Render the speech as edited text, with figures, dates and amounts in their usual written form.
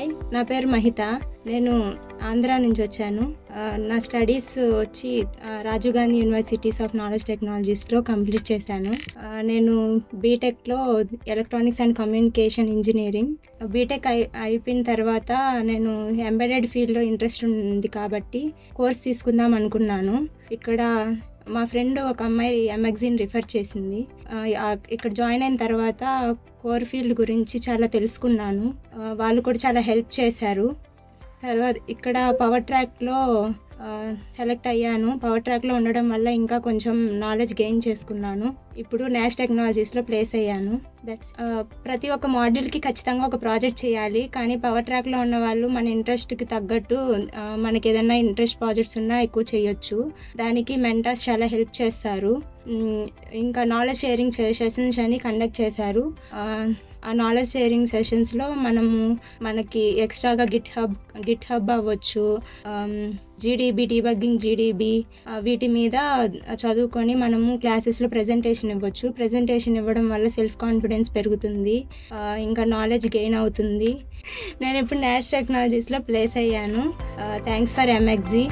Hi, నా పేరు మహిత. నేను ఆంధ్ర నుంచి వచ్చాను. నా స్టడీస్ వచ్చి Rajiv Gandhi universities of knowledge టెక్నాలజీస్లో కంప్లీట్ చేశాను. నేను బీటెక్లో electronics and communication engineering. BTech అయిపోయిన తర్వాత నేను ఎంబెడెడ్ ఫీల్డ్లో ఇంట్రెస్ట్ ఉంది కాబట్టి కోర్స్ తీసుకుందాం అనుకున్నాను. ఇక్కడ మా ఫ్రెండ్ ఒక అమ్మాయి ఎంఎగ్జిని రిఫర్ చేసింది. ఇక్కడ జాయిన్ అయిన తర్వాత కోర్ ఫీల్డ్ గురించి చాలా తెలుసుకున్నాను. వాళ్ళు కూడా చాలా హెల్ప్ చేశారు. తర్వాత ఇక్కడ పవర్ ట్రాక్లో సెలెక్ట్ అయ్యాను. పవర్ ట్రాక్లో ఉండడం వల్ల ఇంకా కొంచెం నాలెడ్జ్ గెయిన్ చేసుకున్నాను. ఇప్పుడు నాష్ టెక్నాలజీస్లో ప్లేస్ అయ్యాను. ప్రతి ఒక్క మాడ్యూల్కి ఖచ్చితంగా ఒక ప్రాజెక్ట్ చేయాలి. కానీ పవర్ ట్రాక్లో ఉన్న వాళ్ళు మన ఇంట్రెస్ట్కి తగ్గట్టు మనకి ఏదైనా ఇంట్రెస్ట్ ప్రాజెక్ట్స్ ఉన్నా ఎక్కువ చేయొచ్చు. దానికి మెంటర్స్ చాలా హెల్ప్ చేస్తారు. ఇంకా నాలెడ్జ్ షేరింగ్ సెషన్స్ అని కండక్ట్ చేశారు. ఆ నాలెడ్జ్ షేరింగ్ సెషన్స్లో మనకి ఎక్స్ట్రాగా గిట్ హబ్ అవ్వచ్చు, జీడీబీ, డీబగ్గింగ్ జీడీబీ, వీటి మీద చదువుకొని మనము క్లాసెస్లో ప్రెజెంటేషన్ ఇవ్వచ్చు. ప్రెజెంటేషన్ ఇవ్వడం వల్ల సెల్ఫ్ కాన్ఫిడెన్స్ పెరుగుతుంది, ఇంకా నాలెడ్జ్ గెయిన్ అవుతుంది. నేను ఇప్పుడు నాష్ టెక్నాలజీస్లో ప్లేస్ అయ్యాను. Thanks for ఎంఎగ్జీ.